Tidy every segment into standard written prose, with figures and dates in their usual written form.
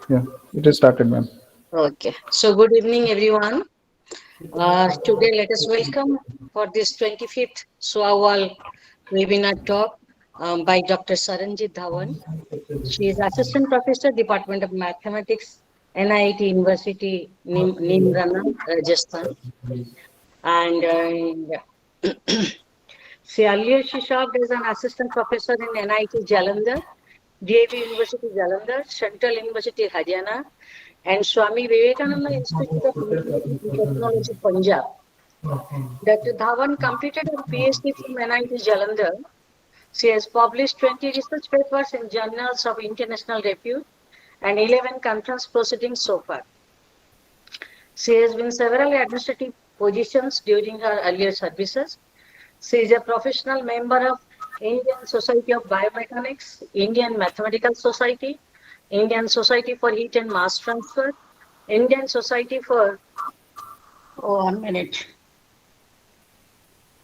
Yeah, it is started, ma'am. Okay. So good evening, everyone. Today, let us welcome for this 25th SOAWAL webinar talk by Dr. Sharanjeet Dhawan. She is Assistant Professor, Department of Mathematics, NIIT University, Neemrana, Rajasthan. And she earlier she served as an Assistant Professor in NIIT Jalandhar, DAV University Jalandhar, Central University Haryana, and Swami Vivekananda Institute of Engineering and Technology, Punjab. Dr. Dhawan completed her PhD from NIT Jalandhar. She has published 20 research papers in journals of international repute and 11 conference proceedings so far. She has been several administrative positions during her earlier services. She is a professional member of Indian Society of Biomechanics, Indian Mathematical Society, Indian Society for Heat and Mass Transfer, Indian Society for, oh, 1 minute,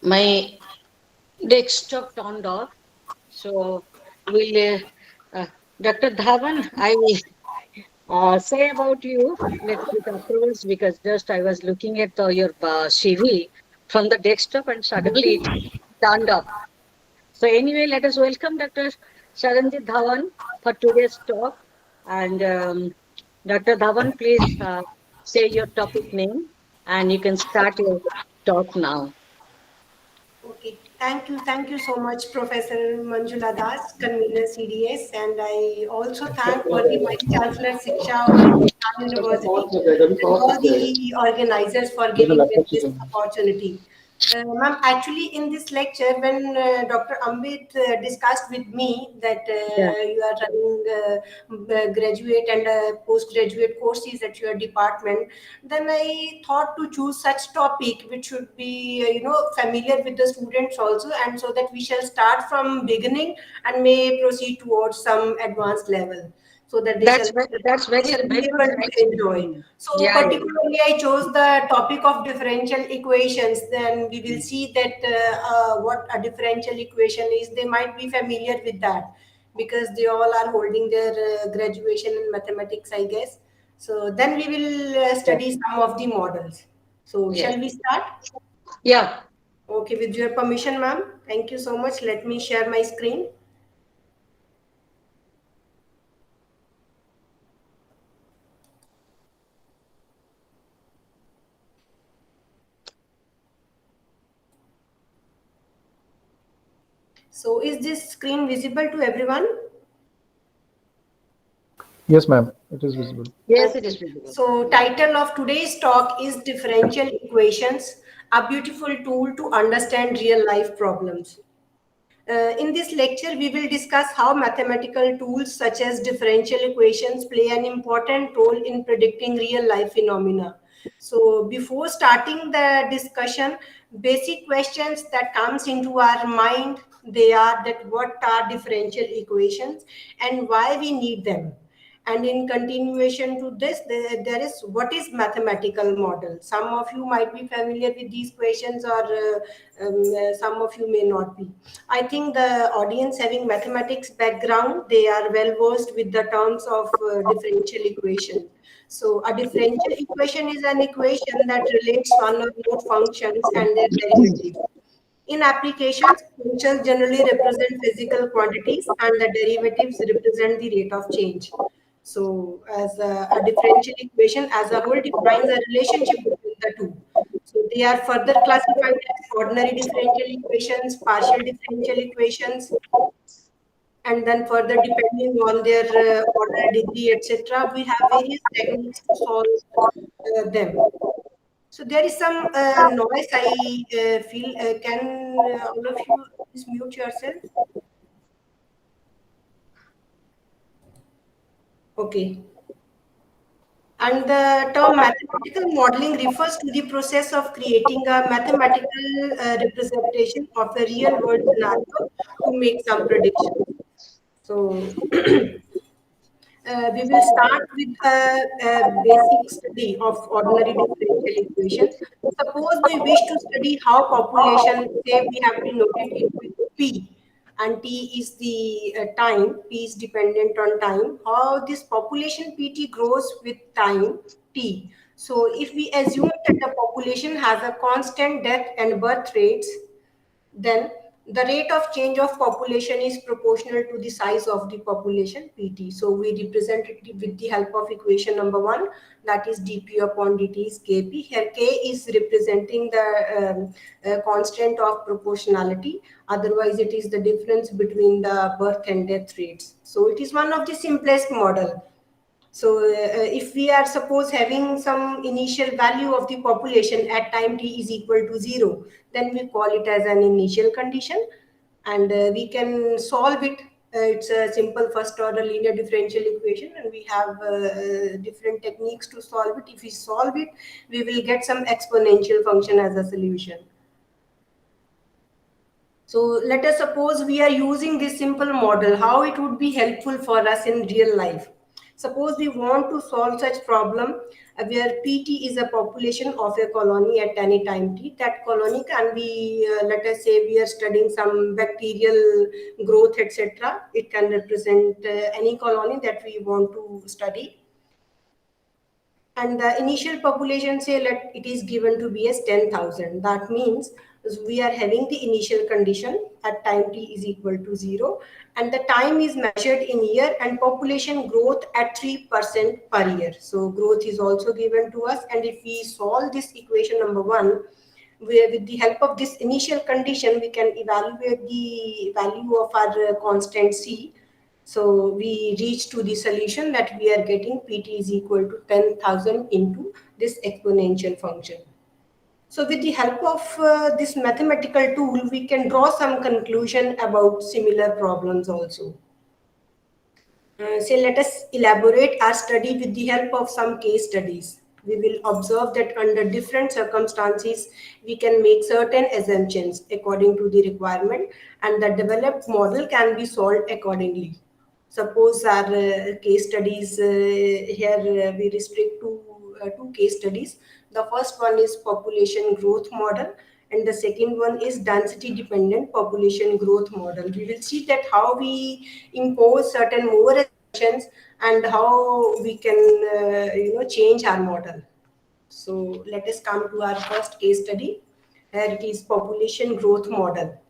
my desktop turned off. So will Dr. Dhawan, I will say about you little bit afterwards because just I was looking at your CV from the desktop and suddenly it turned off. So anyway, let us welcome Dr. Sharanjeet Dhawan for today's talk. And Dr. Dhawan, please say your topic name and you can start your talk now. Okay, thank you so much, Professor Manjula Das, convener CDS, and I also thank worthy Vice Chancellor Siksha of Rajasthan University and all the organizers for giving me this opportunity. Ma'am, actually, in this lecture, when Dr. Ambit discussed with me that Yeah, you are running graduate and postgraduate courses at your department, then I thought to choose such topic which should be familiar with the students also, and so that we shall start from beginning and may proceed towards some advanced level, so that that's they very shall be very able to nice. enjoy. So Yeah, yeah. particularly I chose the topic of differential equations. Then we will see that what a differential equation is. They might be familiar with that because they all are holding their graduation in mathematics, I guess. So then we will Yeah. study some of the models. So Yes. shall we start? Yeah. Okay, with your permission, ma'am. Thank you so much. Let me share my screen. So is this screen visible to everyone? Yes, ma'am. It is visible. Yes, it is Okay. visible. So title of today's talk is Differential Equations, a beautiful tool to understand real life problems. In this lecture, we will discuss how mathematical tools such as differential equations play an important role in predicting real life phenomena. So before starting the discussion, basic questions that comes into our mind, they are that what are differential equations and why we need them. And in continuation to this, there is what is mathematical model. Some of you might be familiar with these questions, or some of you may not be. I think the audience having mathematics background, they are well versed with the terms of differential equation. So a differential equation is an equation that relates one or more functions and their derivatives. In applications, functions generally represent physical quantities and the derivatives represent the rate of change. So, as a differential equation as a whole defines a relationship between the two. So, they are further classified as ordinary differential equations, partial differential equations, and then further depending on their order, degree, etc., we have various techniques to solve them. So there is some noise I feel. Can all of you please mute yourself? Okay. And the term mathematical modeling refers to the process of creating a mathematical representation of a real world scenario to make some predictions. So we will start with a basic study of ordinary differential equations. Suppose we wish to study how population, say we have denoted it with P. and T is the time, P is dependent on time, how this population PT grows with time T. So if we assume that the population has a constant death and birth rates, then the rate of change of population is proportional to the size of the population PT. So we represent it with the help of equation number 1, that is dP upon dt is Kp. Here K is representing the constant of proportionality. Otherwise, it is the difference between the birth and death rates. So it is one of the simplest model. So if we are suppose having some initial value of the population at time t is equal to 0, then we call it as an initial condition, and we can solve it. It's a simple first order linear differential equation, and we have different techniques to solve it. If we solve it, we will get some exponential function as a solution. So let us suppose we are using this simple model, how it would be helpful for us in real life. Suppose we want to solve such problem where PT is a population of a colony at any time t. That colony can be, let us say we are studying some bacterial growth, etc. It can represent any colony that we want to study. And the initial population, say let it is given to be as 10,000. That means we are having the initial condition at time t is equal to 0, and the time is measured in year, and population growth at 3% per year. So growth is also given to us, and if we solve this equation number 1, where with the help of this initial condition we can evaluate the value of our constant C. So we reach to the solution that we are getting PT is equal to 10,000 into this exponential function. So with the help of this mathematical tool, we can draw some conclusion about similar problems also. Let us elaborate our study with the help of some case studies. We will observe that under different circumstances, we can make certain assumptions according to the requirement, and the developed model can be solved accordingly. Suppose our case studies here we restrict to 2 case studies. The first one is population growth model, and the second one is density dependent population growth model. We will see that how we impose certain more assumptions and how we can change our model. So let us come to our first case study. Here it is population growth model.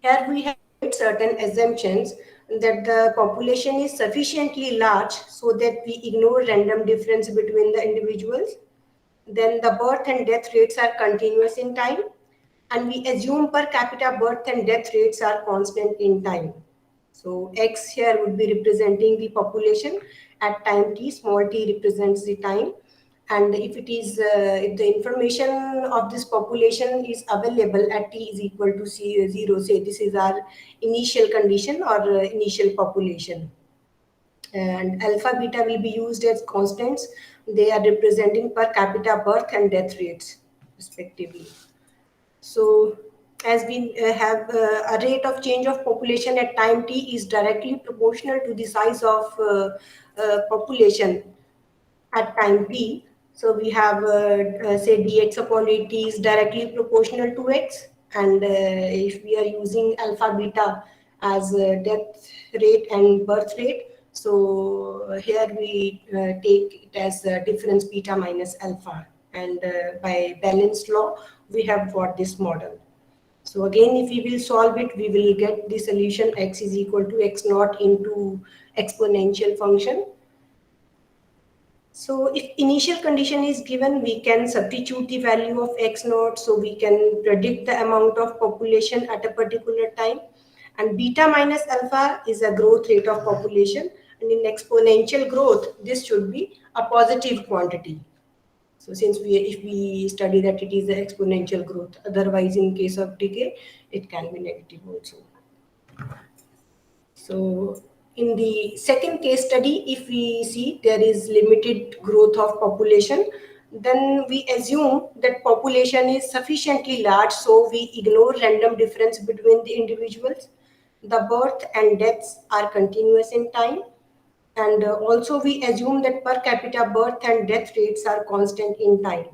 Here we have made certain assumptions that the population is sufficiently large so that we ignore random difference between the individuals. Then the birth and death rates are continuous in time, and we assume per capita birth and death rates are constant in time. So X here would be representing the population at time t, small t represents the time. And if it is, if the information of this population is available at t is equal to 0, say this is our initial condition or initial population. And alpha beta will be used as constants. They are representing per capita birth and death rates respectively. So as we have a rate of change of population at time t is directly proportional to the size of population at time t. So we have say dx upon dt is directly proportional to x, and if we are using alpha beta as death rate and birth rate, so here we take it as difference beta minus alpha, and by Balance law we have got this model. So again, if we will solve it, we will get the solution x is equal to x naught into exponential function. So if initial condition is given, we can substitute the value of x naught, so we can predict the amount of population at a particular time. And beta minus alpha is a growth rate of population, and in exponential growth, this should be a positive quantity. So since if we study that it is an exponential growth, otherwise in case of decay, it can be negative also. So in the second case study, if we see there is limited growth of population, then we assume that population is sufficiently large, so we ignore random difference between the individuals. The birth and deaths are continuous in time, and also we assume that per capita birth and death rates are constant in time.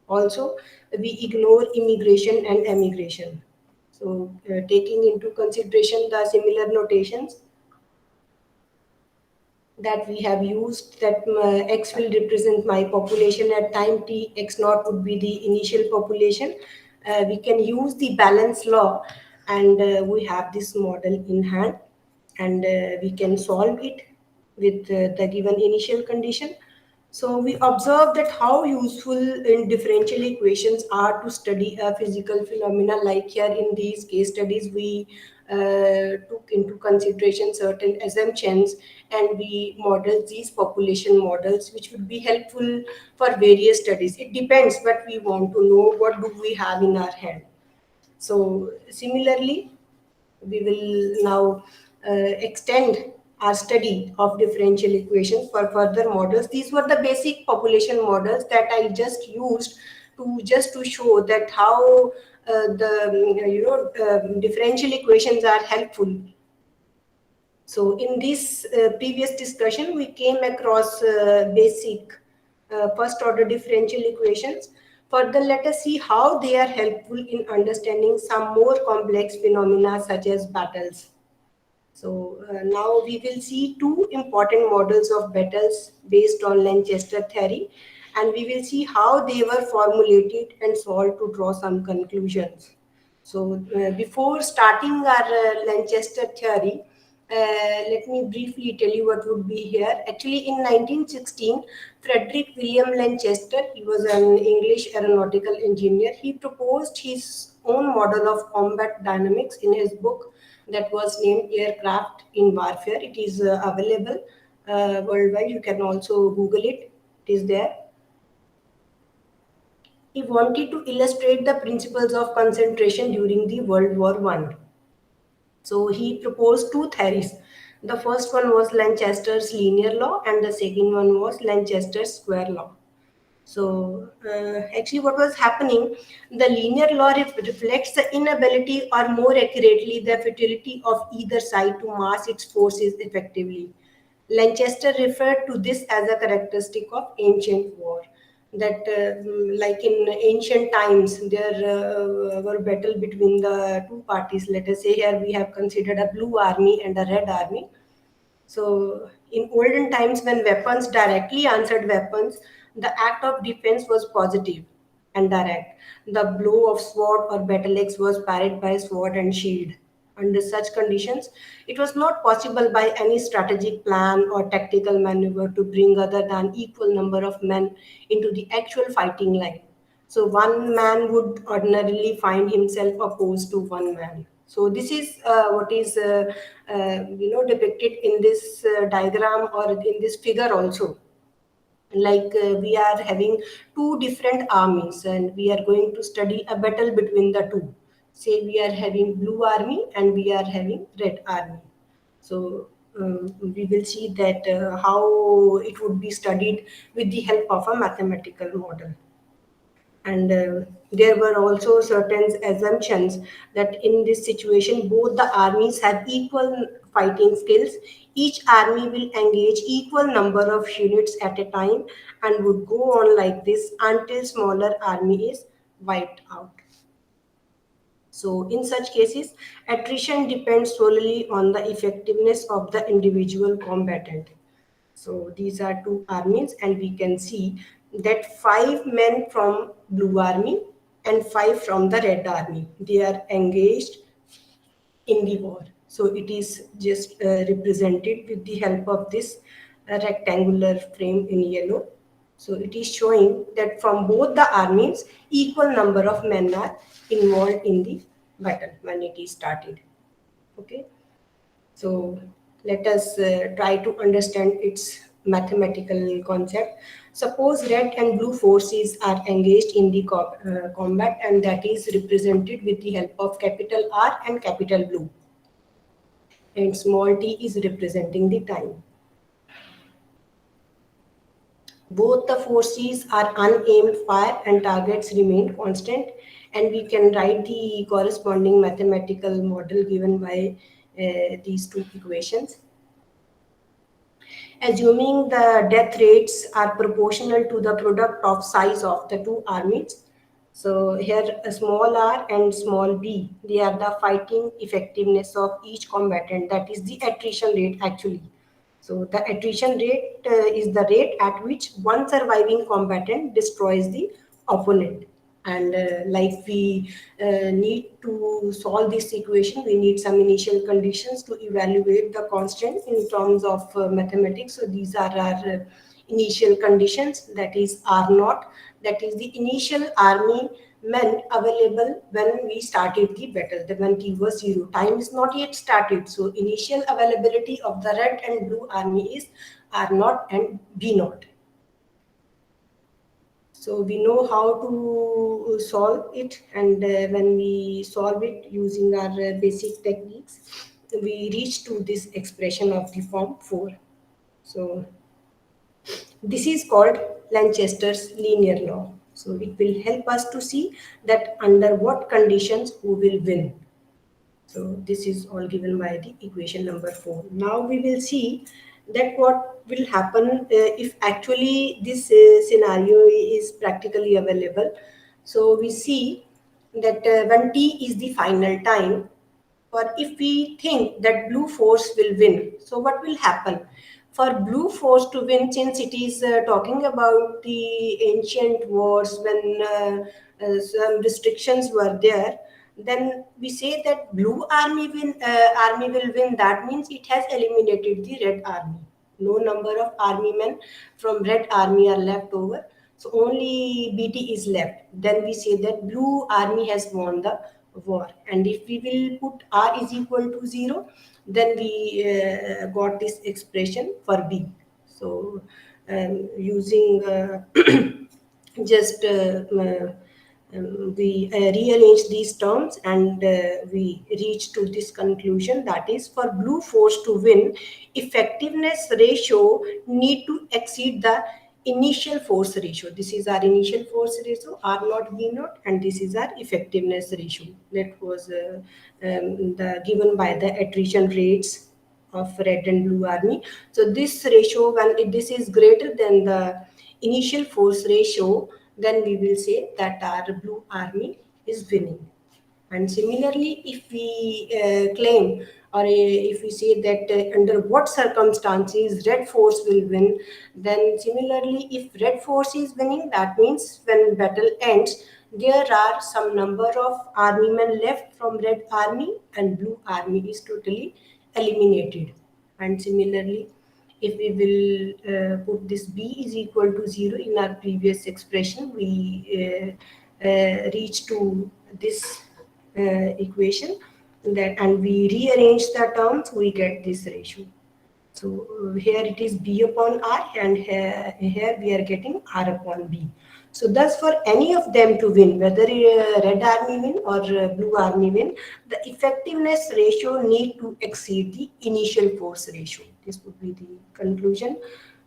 Also, we ignore immigration and emigration. So taking into consideration the similar notations that we have used, that x will represent my population at time t, x naught would be the initial population. We can use the balance law, and we have this model in hand, and we can solve it with the given initial condition. So we observe that how useful in differential equations are to study a physical phenomena. Like here in these case studies, we took into consideration certain assumptions, and we modeled these population models, which would be helpful for various studies. It depends what we want to know, what do we have in our hand. So similarly, we will now extend our study of differential equations for further models. These were the basic population models that I just used to show that how the differential equations are helpful. So in this previous discussion, we came across basic first order differential equations. Further, let us see how they are helpful in understanding some more complex phenomena such as battles. So now we will see two important models of battles based on Lanchester theory, and we will see how they were formulated and solved to draw some conclusions. So before starting our Lanchester theory, let me briefly tell you what would be here. Actually, in 1916, Frederick William Lanchester, he was an English aeronautical engineer. He proposed his own model of combat dynamics in his book that was named Aircraft in Warfare. It is available worldwide. You can also Google it. It is there. He wanted to illustrate the principles of concentration during the World War I. So he proposed two theories. The first one was Lanchester's linear law, and the second one was Lanchester's square law. So actually what was happening, the linear law reflects the inability, or more accurately, the futility of either side to mass its forces effectively. Lanchester referred to this as a characteristic of ancient war. That like in ancient times, there were battle between the two parties. Let us say here we have considered a blue army and a red army. So, in olden times, when weapons directly answered weapons, the act of defense was positive and direct. The blow of sword or battle axe was parried by sword and shield. Under such conditions, it was not possible by any strategic plan or tactical maneuver to bring other than equal number of men into the actual fighting line. So one man would ordinarily find himself opposed to one man. So this is what is depicted in this diagram or in this figure also. Like we are having two different armies, and we are going to study a battle between the two. Say we are having blue army and we are having red army. So we will see that how it would be studied with the help of a mathematical model. And there were also certain assumptions that in this situation both the armies have equal fighting skills. Each army will engage equal number of units at a time and would go on like this until smaller army is wiped out. So in such cases, attrition depends solely on the effectiveness of the individual combatant. So these are two armies, and we can see that 5 men from blue army and 5 from the red army, they are engaged in the war. So it is just represented with the help of this rectangular frame in yellow. So it is showing that from both the armies, equal number of men are involved in the battle when it is started. Okay. So let us try to understand its mathematical concept. Suppose red and blue forces are engaged in the combat, and that is represented with the help of capital R and capital blue. And small t is representing the time. Both the forces are unaimed fire and targets remain constant, and we can write the corresponding mathematical model given by these two equations. Assuming the death rates are proportional to the product of size of the two armies. So here a small r and small b, they are the fighting effectiveness of each combatant. That is the attrition rate actually. So the attrition rate is the rate at which one surviving combatant destroys the opponent. And like we need to solve this equation, we need some initial conditions to evaluate the constant in terms of mathematics. So these are our initial conditions, that is R naught, that is the initial army men available when we started the battle, the when T was 0. Time is not yet started. So initial availability of the red and blue army is R naught and B naught. So we know how to solve it, and when we solve it using our basic techniques, we reach to this expression of the form 4. So this is called Lanchester's linear law. So it will help us to see that under what conditions who will win. So this is all given by the equation number 4. Now we will see that what will happen if actually this scenario is practically available. So we see that when t is the final time, or if we think that blue force will win, so what will happen? For blue force to win, since it is talking about the ancient wars when some restrictions were there, then we say that blue army will win. That means it has eliminated the red army. No number of army men from red army are left over, so only BT is left. Then we say that blue army has won the war. And if we will put R is equal to 0, then we got this expression for B. So using just we rearrange these terms, and we reach to this conclusion, that is, for blue force to win, effectiveness ratio need to exceed the initial force ratio. This is our initial force ratio, R naught B naught, and this is our effectiveness ratio that was given by the attrition rates of red and blue army. So this ratio, when this is greater than the initial force ratio, then we will say that our blue army is winning. And similarly, if we claim, or if we say that under what circumstances red force will win, then similarly, if red force is winning, that means when battle ends, there are some number of army men left from red army, and blue army is totally eliminated. And similarly, if we will put this B is equal to 0 in our previous expression, we reach to this equation, that, and we rearrange the terms, we get this ratio. So here it is B upon R, and here we are getting R upon B. So thus for any of them to win, whether red army win or blue army win, the effectiveness ratio need to exceed the initial force ratio. This would be the conclusion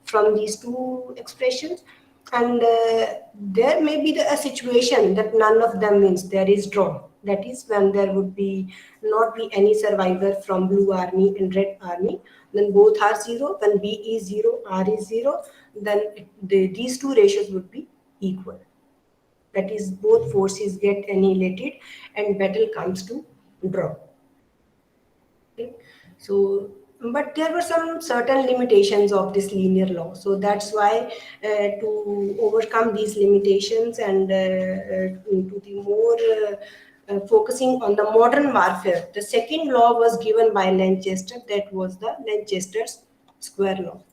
from these two expressions. And there may be a situation that none of them wins, there is draw. That is when there would be not be any survivor from blue army and red army, then both are 0. When B is 0, R is 0, then these two ratios would be equal. That is, both forces get annihilated and battle comes to draw. Okay. So, but there were some certain limitations of this linear law. So that's why to overcome these limitations, and to the more focusing on the modern warfare, the second law was given by Lanchester. That was the Lanchester's square law.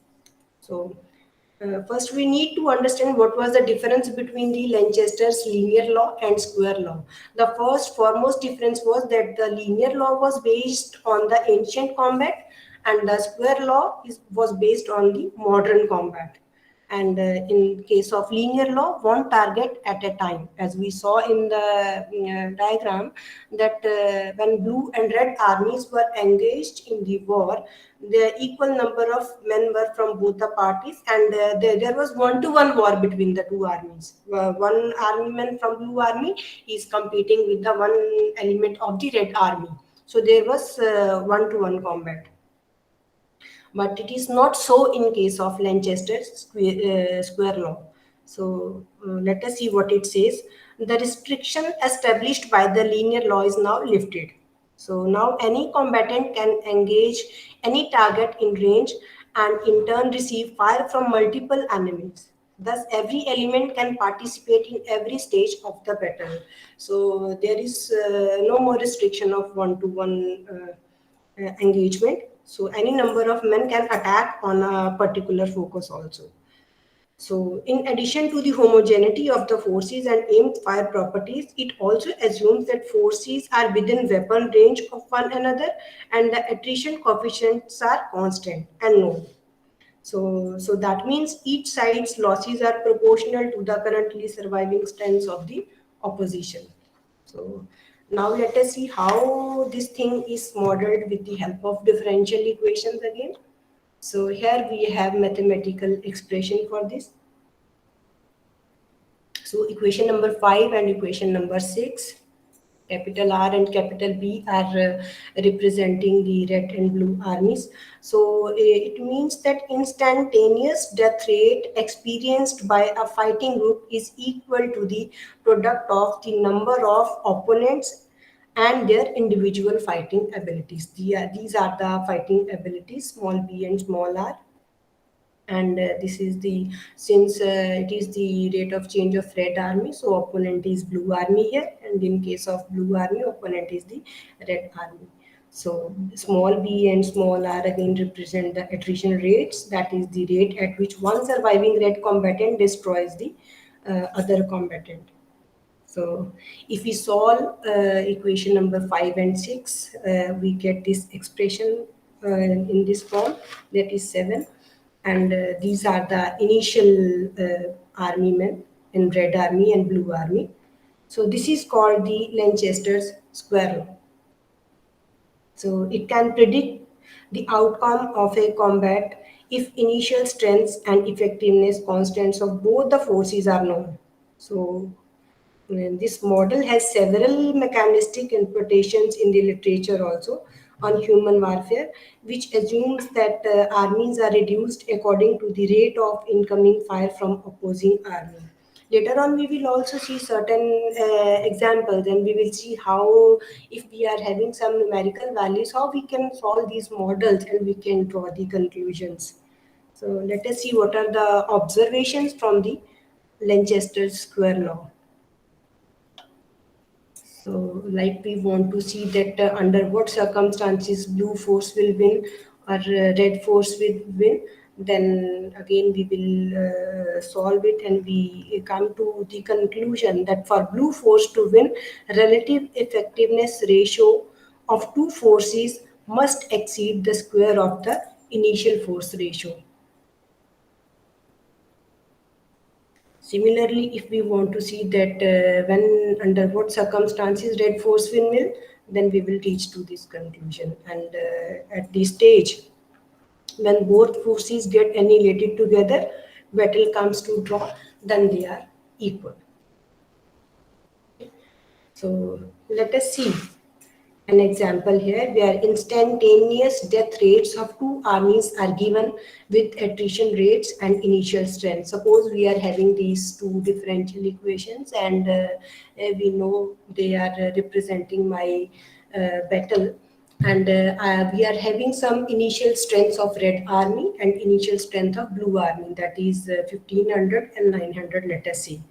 So first, we need to understand what was the difference between the Lanchester's linear law and square law. The first foremost difference was that the linear law was based on the ancient combat, and the square law was based on the modern combat. And in case of linear law, one target at a time, as we saw in the diagram, that when blue and red armies were engaged in the war, the equal number of men were from both the parties, and there was one-to-one war between the two armies. One army man from blue army is competing with the one element of the red army, so there was one-to-one combat. But it is not so in case of Lanchester's square law. So let us see what it says. the restriction established by the linear law is now lifted. So now any combatant can engage any target in range and in turn receive fire from multiple enemies. Thus, every element can participate in every stage of the battle. So there is no more restriction of one-to-one engagement. So any number of men can attack on a particular focus also. So, in addition to the homogeneity of the forces and aimed fire properties, it also assumes that forces are within weapon range of one another and the attrition coefficients are constant and known. So that means each side's losses are proportional to the currently surviving strengths of the opposition. So now let us see how this thing is modeled with the help of differential equations again. So here we have mathematical expression for this. So equation number 5 and equation number 6, capital R and capital B are representing the red and blue armies. So it means that instantaneous death rate experienced by a fighting group is equal to the product of the number of opponents and their individual fighting abilities. These are the fighting abilities, small b and small r. And this is the, since it is the rate of change of red army, so opponent is blue army here, and in case of blue army, opponent is the red army. So small b and small r again represent the attrition rates, that is the rate at which one surviving red combatant destroys the other combatant. So if we solve equation number 5 and 6, we get this expression in this form, that is 7. And these are the initial army men in red army and blue army. So this is called the Lanchester's square law. So it can predict the outcome of a combat if initial strengths and effectiveness constants of both the forces are known. So this model has several mechanistic interpretations in the literature also on human warfare, which assumes that armies are reduced according to the rate of incoming fire from opposing army. Later on, we will also see certain examples, and we will see how, if we are having some numerical values, how we can solve these models and we can draw the conclusions. So let us see what are the observations from the Lanchester's square law. So, like we want to see that under what circumstances blue force will win or red force will win, then again we will solve it and we come to the conclusion that for blue force to win, relative effectiveness ratio of two forces must exceed the square of the initial force ratio. Similarly, if we want to see that when under what circumstances red force will win, then we will reach to this conclusion. And at this stage, when both forces get annihilated together, battle comes to draw, then they are equal. So let us see an example here where instantaneous death rates of two armies are given with attrition rates and initial strength. Suppose we are having these two differential equations and we know they are representing my battle, and we are having some initial strengths of red army and initial strength of blue army, that is 1500 and 900, let us see.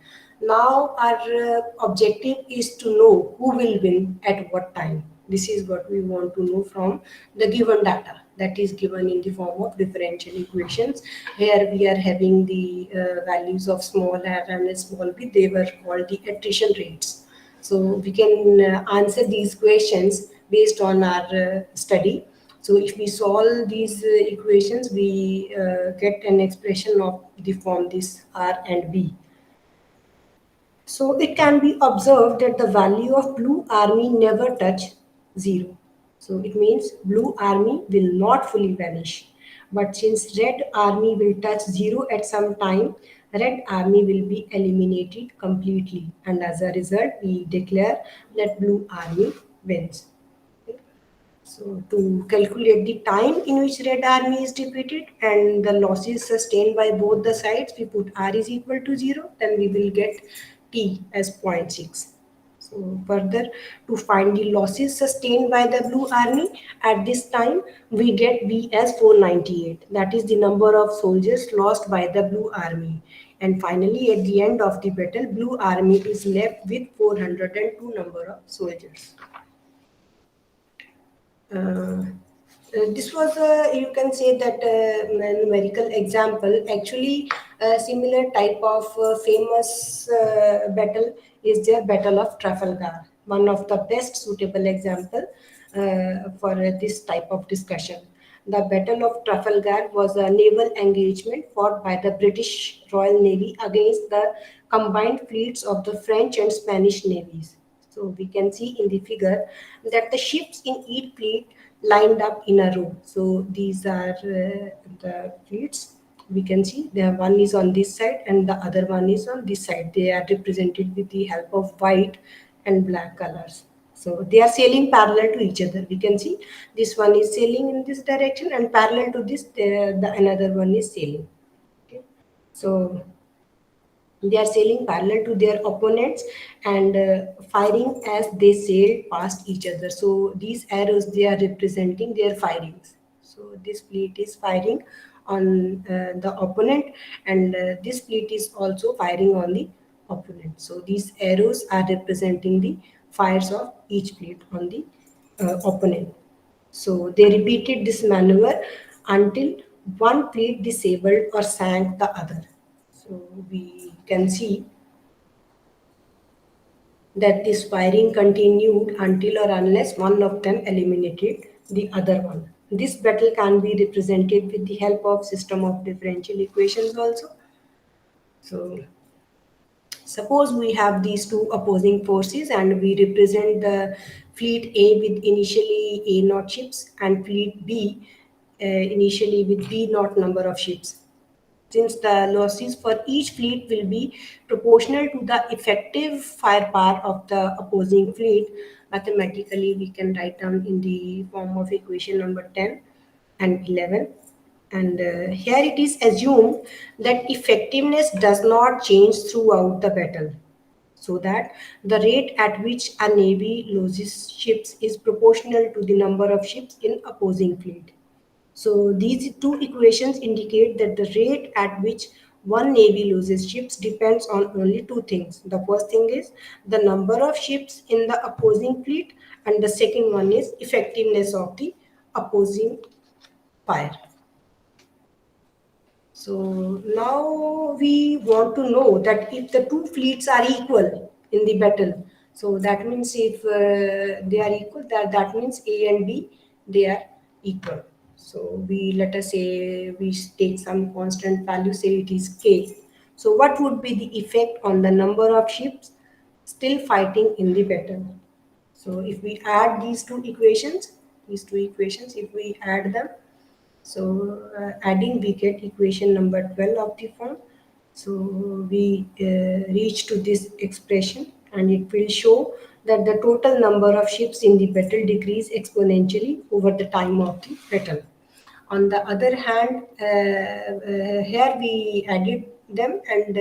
Now our objective is to know who will win at what time. This is what we want to know from the given data that is given in the form of differential equations. Here we are having the values of small r and small b. They were called the attrition rates. So we can answer these questions based on our study. So if we solve these equations, we get an expression of the form this r and b. So it can be observed that the value of blue army never touch 0. So it means blue army will not fully vanish. But since red army will touch 0 at some time, red army will be eliminated completely. And as a result, we declare that blue army wins. So to calculate the time in which red army is defeated and the losses sustained by both the sides, we put r is equal to 0, then we will get T as 0.6. So further, to find the losses sustained by the Blue Army at this time, we get V as 498. That is the number of soldiers lost by the Blue Army. And finally, at the end of the battle, Blue Army is left with 402 number of soldiers. This was a, you can say that numerical example. Actually, a similar type of famous battle is the Battle of Trafalgar, one of the best suitable example for this type of discussion. The Battle of Trafalgar was a naval engagement fought by the British Royal Navy against the combined fleets of the French and Spanish navies. So we can see in the figure that the ships in each fleet lined up in a row. So these are the fleets. We can see the one is on this side and the other one is on this side. They are represented with the help of white and black colors. So they are sailing parallel to each other. We can see this one is sailing in this direction and parallel to this, the another one is sailing. Okay. So they are sailing parallel to their opponents and firing as they sail past each other. So these arrows, they are representing their firings. So this fleet is firing on the opponent, and this fleet is also firing on the opponent. So these arrows are representing the fires of each fleet on the opponent. So they repeated this maneuver until one fleet disabled or sank the other. So we can see that this firing continued until or unless one of them eliminated the other one. This battle can be represented with the help of system of differential equations also. So suppose we have these two opposing forces and we represent the fleet A with initially A naught ships and fleet B initially with B naught number of ships. Since the losses for each fleet will be proportional to the effective firepower of the opposing fleet, mathematically we can write down in the form of equation number 10 and 11. And here it is assumed that effectiveness does not change throughout the battle, so that the rate at which a navy loses ships is proportional to the number of ships in opposing fleet. So these two equations indicate that the rate at which one navy loses ships depends on only two things. The first thing is the number of ships in the opposing fleet, and the second one is effectiveness of the opposing fire. So now we want to know that if the two fleets are equal in the battle, so that means if they are equal, that means A and B, they are equal. So we, let us say we take some constant value, say it is K. So what would be the effect on the number of ships still fighting in the battle? So if we add these two equations, if we add them, so adding, we get equation number 12 of the form. So we reach to this expression, and it will show that the total number of ships in the battle decrease exponentially over the time of the battle. On the other hand, here we added them and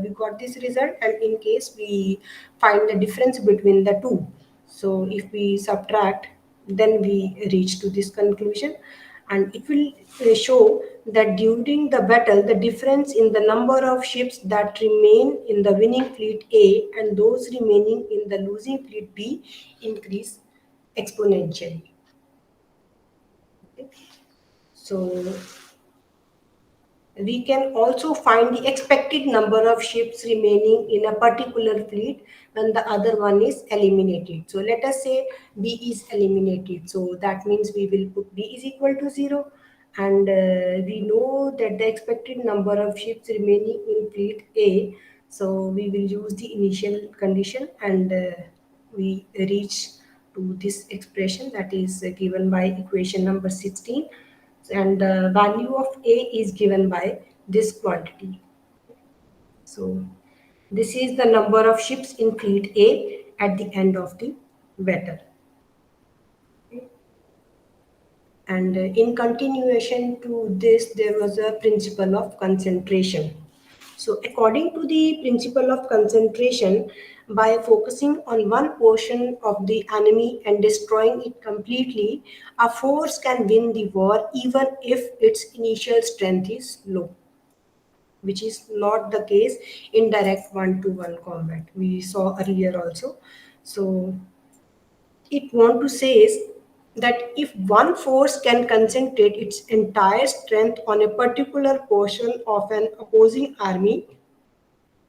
we got this result, and in case we find the difference between the two, so if we subtract, then we reach to this conclusion, and it will show that during the battle the difference in the number of ships that remain in the winning fleet A and those remaining in the losing fleet B increase exponentially. Okay. So we can also find the expected number of ships remaining in a particular fleet when the other one is eliminated. So let us say B is eliminated. So that means we will put B is equal to 0. And we know that the expected number of ships remaining in fleet A. So we will use the initial condition, and we reach to this expression that is given by equation number 16, and the value of A is given by this quantity. So this is the number of ships in fleet A at the end of the battle. And in continuation to this, there was a principle of concentration. So, according to the principle of concentration, by focusing on one portion of the enemy and destroying it completely, a force can win the war even if its initial strength is low, which is not the case in direct one-to-one combat. We saw earlier also. So, it want to say is that if one force can concentrate its entire strength on a particular portion of an opposing army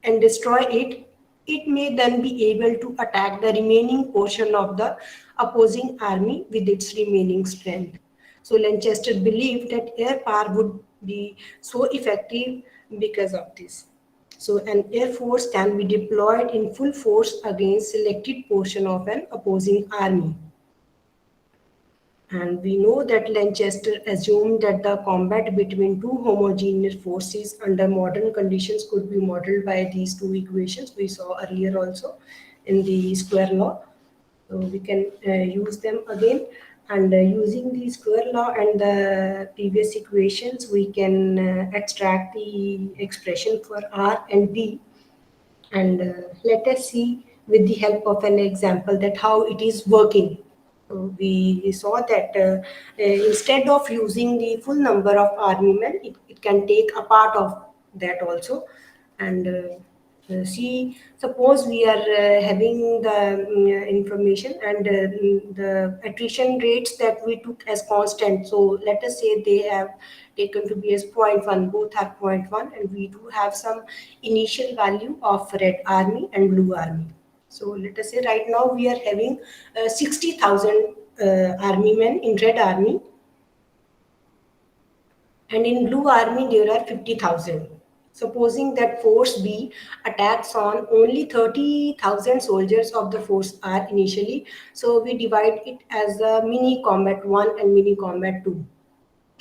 and destroy it, it may then be able to attack the remaining portion of the opposing army with its remaining strength. So Lanchester believed that air power would be so effective because of this. So an air force can be deployed in full force against selected portion of an opposing army. And we know that Lanchester assumed that the combat between two homogeneous forces under modern conditions could be modeled by these two equations we saw earlier also in the square law. So we can use them again. And using the square law and the previous equations, we can extract the expression for R and B. And let us see with the help of an example that how it is working. So we saw that instead of using the full number of army men, it can take a part of that also. And see, suppose we are having the information and the attrition rates that we took as constant. So let us say they have taken to be as 0.1, both are 0.1, and we do have some initial value of red army and blue army. So let us say right now we are having 60,000 army men in red army, and in blue army there are 50,000. Supposing that force B attacks on only 30,000 soldiers of the force R initially, so we divide it as a mini combat 1 and mini combat 2.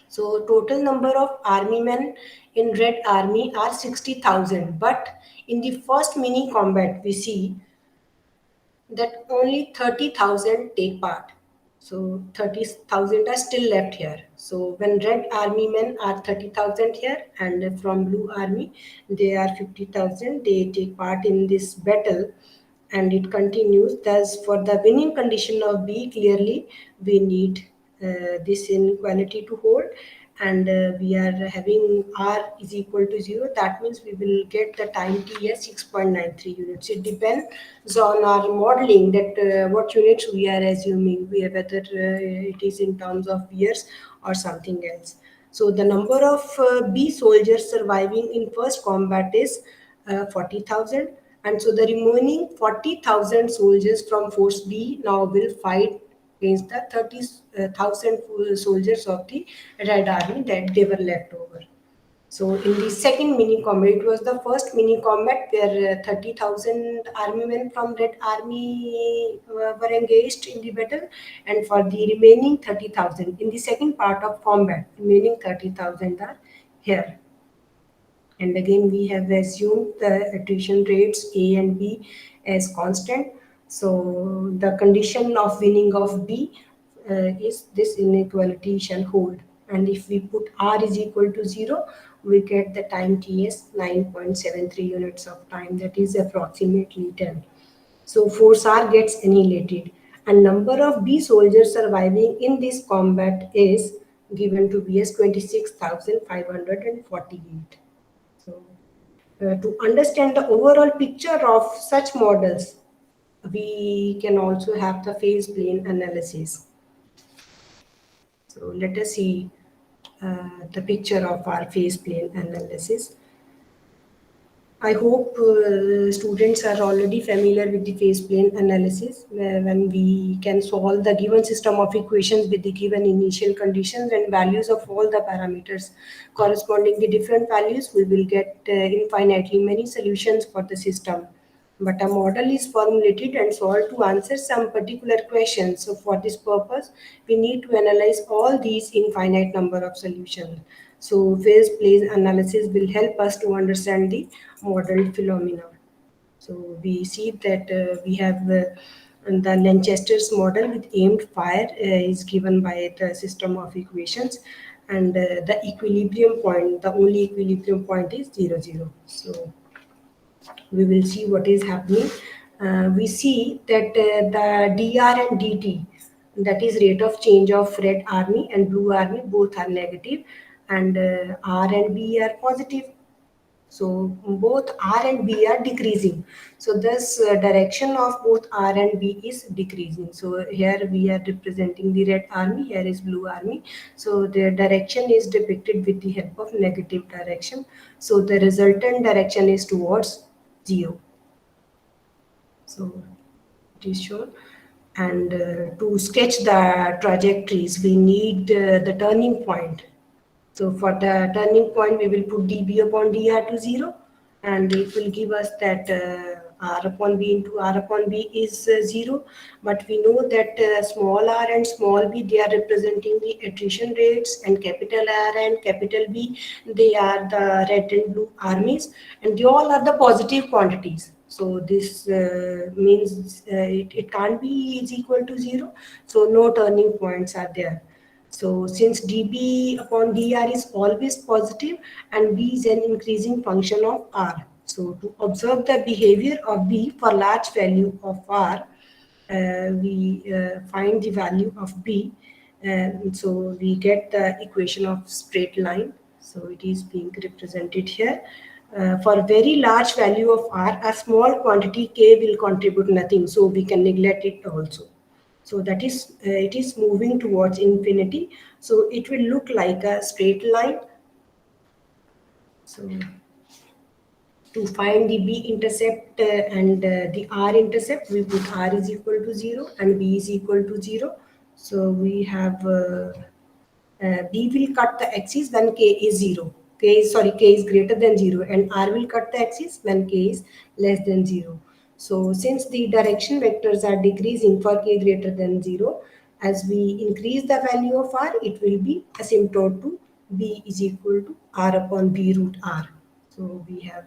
So total number of army men in red army are 60,000, but in the first mini combat we see that only 30,000 take part. So 30,000 are still left here. So when red army men are 30,000 here, and from blue army they are 50,000, they take part in this battle, and it continues. Thus, for the winning condition of B, clearly we need this inequality to hold, and we are having R is equal to 0. That means we will get the time T as 6.93 units. It depends on our modeling that what units we are assuming, whether it is in terms of years or something else. So the number of B soldiers surviving in first combat is 40,000, and so the remaining 40,000 soldiers from force B now will fight against the 30,000 soldiers of the red army that they were left over. So in the second mini combat, it was the first mini combat where 30,000 army men from red army were engaged in the battle, and for the remaining 30,000 in the second part of combat, remaining 30,000 are here. And again, we have assumed the attrition rates A and B as constant. So the condition of winning of B is this inequality shall hold. And if we put R is equal to 0, we get the time T as 9.73 units of time. That is approximately 10. So force R gets annihilated. And number of B soldiers surviving in this combat is given to be as 26,548. So, to understand the overall picture of such models, we can also have the phase plane analysis. So, let us see the picture of our phase plane analysis. I hope students are already familiar with the phase plane analysis, when we can solve the given system of equations with the given initial conditions and values of all the parameters corresponding the different values. We will get infinitely many solutions for the system. But a model is formulated and solved to answer some particular question. So for this purpose, we need to analyze all these infinite number of solutions. So phase plane analysis will help us to understand the model phenomena. So we see that we have And the Lanchester's model with aimed fire is given by the system of equations, and the equilibrium point, the only equilibrium point is 0, 0. So we will see what is happening. We see that the dr and dt, that is rate of change of red army and blue army, both are negative, and r and b are positive. So both R and B are decreasing. So this direction of both R and B is decreasing. So here we are representing the red army, here is blue army. So the direction is depicted with the help of negative direction. So the resultant direction is towards 0. So it is shown. And to sketch the trajectories, we need the turning point. So for the turning point, we will put dB upon dr to 0, and it will give us that r upon b into r upon b is 0. But we know that small r and small b, they are representing the attrition rates, and capital R and capital B, they are the red and blue armies, and they all are the positive quantities. So this means it can't be is equal to 0. So no turning points are there. So since dB upon dr is always positive, and b is an increasing function of r. So to observe the behavior of b for large value of r, we find the value of b. So we get the equation of straight line. So it is being represented here. For very large value of r, a small quantity k will contribute nothing. So we can neglect it also. So that is it is moving towards infinity. So it will look like a straight line. So to find the b intercept and the r intercept, we put r is equal to 0 and b is equal to 0. So we have b will cut the axis when k is 0. K is greater than 0, and r will cut the axis when k is less than 0. So since the direction vectors are decreasing for k greater than 0, as we increase the value of r, it will be asymptote to b is equal to r upon b root r. So we have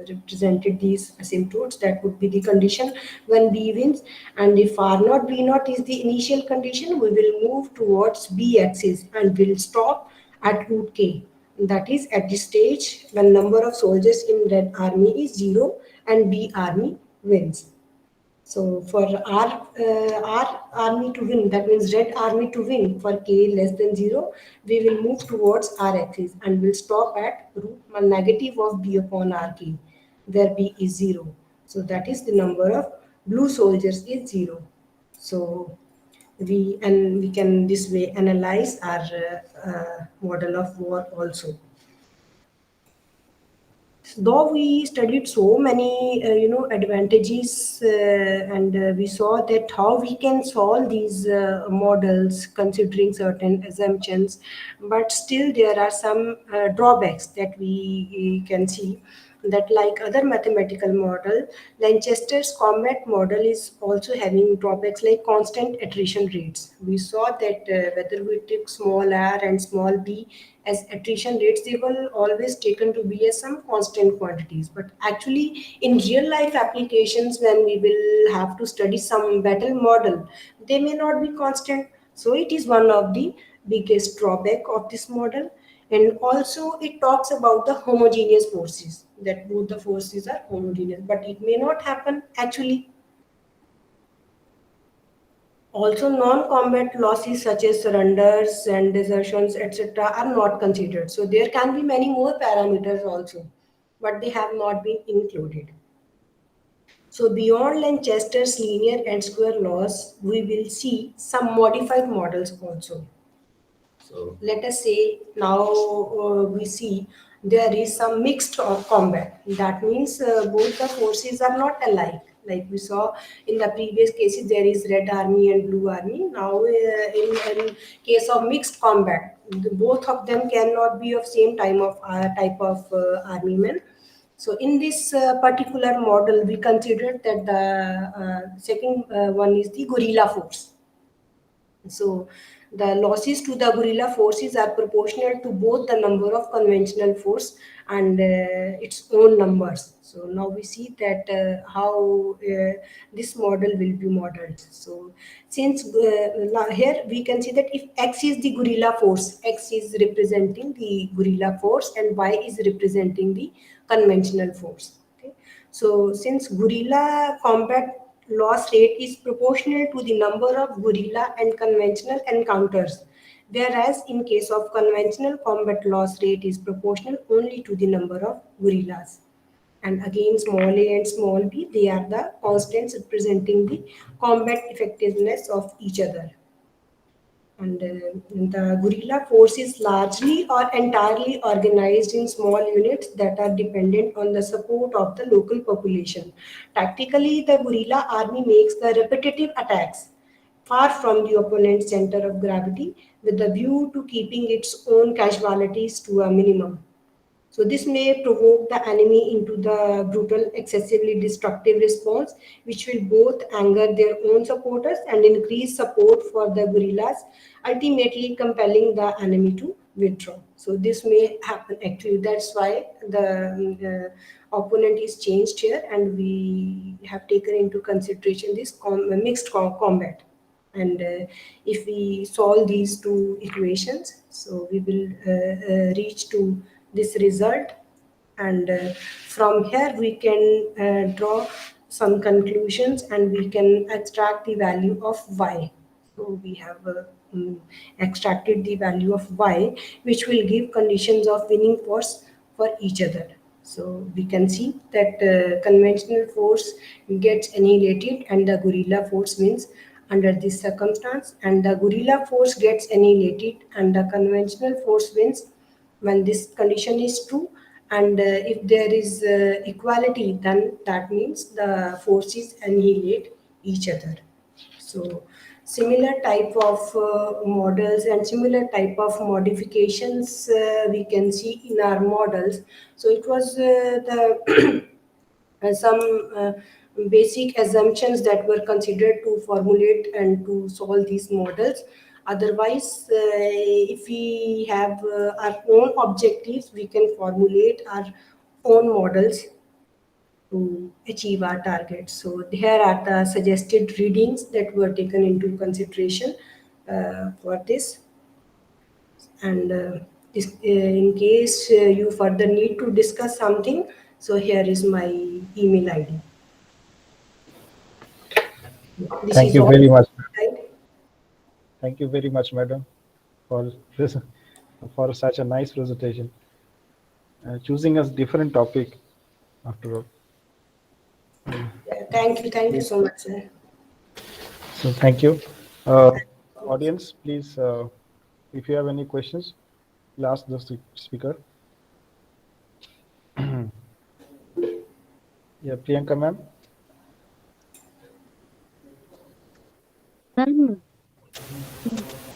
represented these asymptotes. That would be the condition when B wins. And if R naught B naught is the initial condition, we will move towards B axis and will stop at root K. That is at the stage when number of soldiers in red army is 0 and B army wins. So for R army to win, that means red army to win, for k less than 0, we will move towards R axis and will stop at root negative of b upon rk, where b is 0. So that is the number of blue soldiers is 0. So we can this way analyze our model of war also. Though we studied so many advantages, and we saw that how we can solve these models considering certain assumptions, but still there are some drawbacks that we can see. That like other mathematical model, Lanchester's combat model is also having drawbacks like constant attrition rates. We saw that whether we took small r and small b as attrition rates, they were always taken to be as some constant quantities. But actually, in real life applications, when we will have to study some battle model, they may not be constant. So it is one of the biggest drawback of this model. And also it talks about the homogeneous forces, that both the forces are homogeneous, but it may not happen actually. Also, non-combat losses such as surrenders and desertions, etc., are not considered. So there can be many more parameters also, but they have not been included. So beyond Lanchester's linear and square laws, we will see some modified models also. So let us say now we see there is some mixed combat. That means both the forces are not alike. Like we saw in the previous cases, there is red army and blue army. Now in case of mixed combat, both of them cannot be of same type of army. So in this particular model, we considered that the second one is the guerrilla force. So The losses to the guerrilla forces are proportional to both the number of conventional force and its own numbers. So now we see that how this model will be modeled. So since here we can see that if X is the guerrilla force, X is representing the guerrilla force and Y is representing the conventional force. Okay. So since guerrilla combat loss rate is proportional to the number of guerrilla and conventional encounters, whereas in case of conventional combat loss rate is proportional only to the number of guerrillas. And again, small a and small b, they are the constants representing the combat effectiveness of each other. And the guerrilla force is largely or entirely organized in small units that are dependent on the support of the local population. Tactically, the guerrilla army makes the repetitive attacks far from the opponent's center of gravity with the view to keeping its own casualties to a minimum. So this may provoke the enemy into the brutal, excessively destructive response, which will both anger their own supporters and increase support for the guerrillas, ultimately compelling the enemy to withdraw. So this may happen actually. That's why the opponent is changed here, and we have taken into consideration this mixed combat. And if we solve these two equations, so we will reach to this result. And from here we can draw some conclusions and we can extract the value of y. So we have extracted the value of y, which will give conditions of winning force for each other. So we can see that conventional force gets annihilated and the guerrilla force wins under this circumstance, and the guerrilla force gets annihilated and the conventional force wins when this condition is true. And if there is equality, then that means the forces annihilate each other. So similar type of models and similar type of modifications we can see in our models. So it was the some basic assumptions that were considered to formulate and to solve these models. Otherwise, if we have our own objectives, we can formulate our own models to achieve our targets. So here are the suggested readings that were taken into consideration for this. And in case you further need to discuss something, so here is my email ID. This Thank is you all. very much. Right? Thank you very much, madam, for this, for such a nice presentation. Choosing a different topic after all. Thank you so much, sir. So thank you. Audience, please, if you have any questions, please ask the speaker. Yeah, Priyanka ma'am. Ma'am,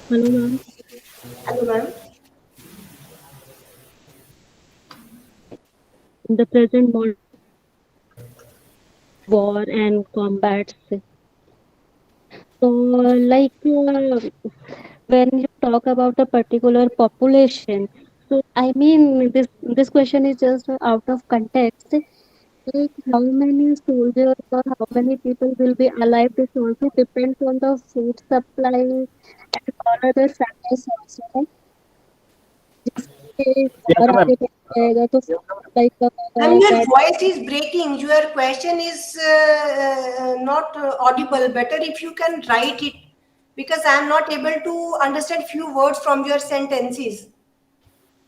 hello, ma'am. Hello, ma'am. In the present modern war and combats. So, like when you talk about a particular population, so I mean this question is just out of context. Like how many soldiers or how many people will be alive? This also depends on the food supply and all other factors also. Right? जिससे और Priyanka ma'am. आगे बढ़ जाएगा तो like Ma'am, your that voice is breaking. Your question is not audible. Better if you can write it, because I am not able to understand few words from your sentences.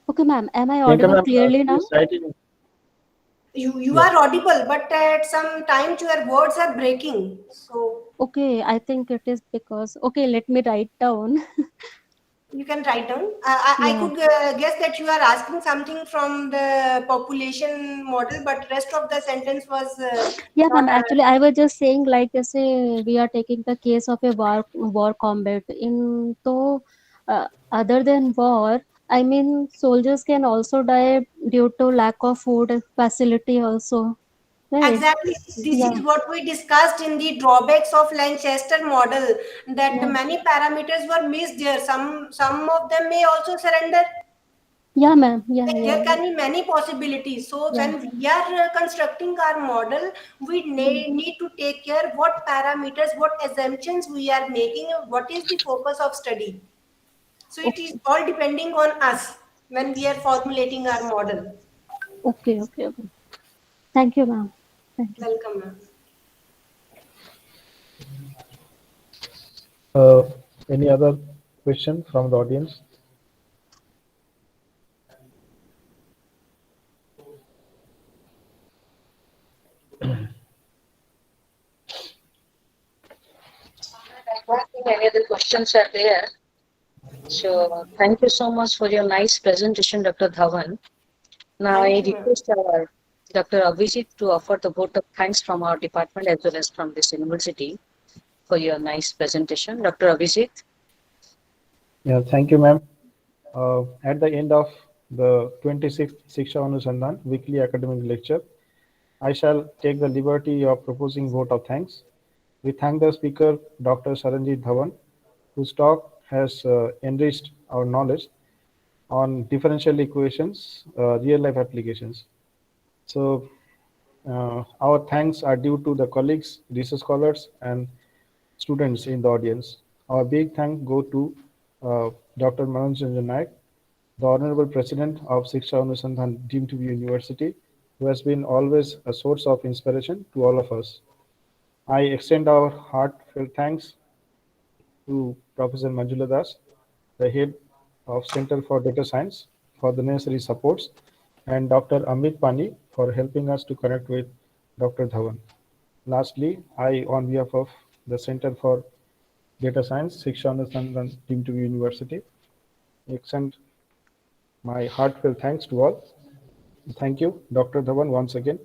okay, ma'am. Am I Priyanka audible ma'am, clearly now? please write in. You Yeah. are audible, but at some times your words are breaking. So Okay, I think it is because okay, let me write down. you can write down. I Yeah. could guess that you are asking something from the population model, but rest of the sentence was Yeah, not. ma'am. Actually, I was just saying, like, say we are taking the case of a war combat. Other than war, I mean, soldiers can also die due to lack of food facility also. right? Exactly. This Yeah, is what we discussed in the drawbacks of Lancaster model, that yeah, many parameters were missed there. Some of them may also surrender. yeah, ma'am. Yeah, Like yeah, there can be many possibilities. So yeah. when we are constructing our model, we need to take care what parameters, what assumptions we are making, what is the focus of study. So it is Okay, all depending on us when we are formulating our model. okay, okay, okay. Thank you, ma'am. Thank you. Welcome, ma'am. Uh, any other question from the audience? I don't think any other questions are there. So thank you so much for your nice presentation, Dr. Dhawan. Now I Thank you, ma'am. request our Dr. Abhijit to offer the vote of thanks from our department as well as from this university for your nice presentation. Dr. Abhijit. Yeah, thank you, ma'am. At the end of the 26th Siksha Anusandhan weekly academic lecture, I shall take the liberty of proposing vote of thanks. We thank the speaker, Dr. Sharanjeet Dhawan, whose talk has enriched our knowledge on differential equations, real-life applications. So our thanks are due to the colleagues, research scholars, and students in the audience. Our big thanks go to Dr. Manoj Naik, the Honorable President of Siksha Anusandhan deemed to be University, who has been always a source of inspiration to all of us. I extend our heartfelt thanks to Professor Manjula Das, the head of Center for Data Science, for the necessary supports, and Dr. Amit Pani for helping us to connect with Dr. Dhawan. Lastly, I, on behalf of the Center for Data Science, Siksha Anusandhan deemed to be University, extend my heartfelt thanks to all. Thank you, Dr. Dhawan, once again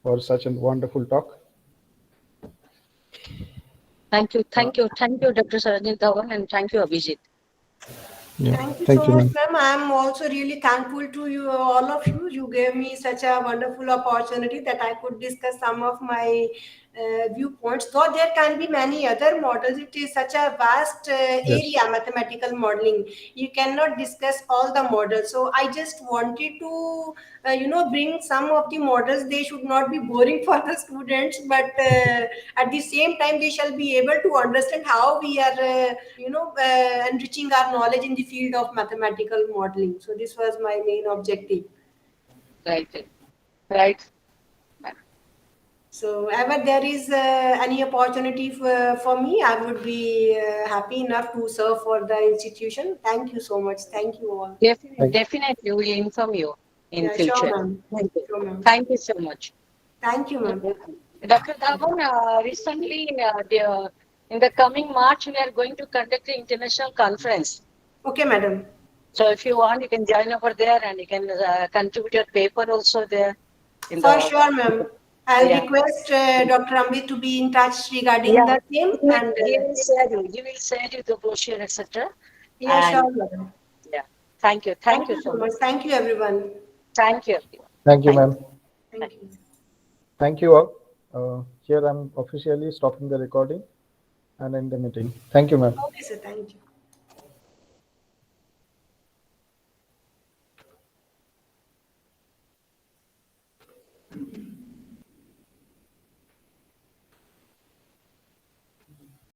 for such a wonderful talk. Thank you, Dr. Saranjit Dhawan, and thank you, Abhijit. Yeah, Thank you thank so you, much, ma'am. ma'am. I am also really thankful to you, all of you. You gave me such a wonderful opportunity that I could discuss some of my viewpoints. Though there can be many other models, it is such a vast Yes. area, mathematical modeling. You cannot discuss all the models. So I just wanted to, bring some of the models. They should not be boring for the students, but at the same time, they shall be able to understand how we are, enriching our knowledge in the field of mathematical modeling. So this was my main objective. Right. Right. So ever there is any opportunity for me, I would be happy enough to serve for the institution. Thank you so much. Thank you all. Thank, Definitely, we will inform you in Yeah, sure, future. ma'am. Thank you. Sure, ma'am. Thank you so much. Thank you, ma'am. Dr. Dhawan, recently, in the coming March, we are going to conduct an international conference. Okay, madam. So if you want, you can join over there and you can contribute your paper also there in For the, sure, ma'am. I'll yeah. request Dr. Amit to be in touch regarding Yeah, the same. And he will share you the brochure, etc. yeah, And sure, madam. yeah, thank Thank you you so so much. much. Thank you, everyone. Thank you, everyone. thank you, Thank ma'am. Thank you. Thank you all. Here I'm officially stopping the recording and end the meeting. Thank you, ma'am. Okay, sir. Thank you.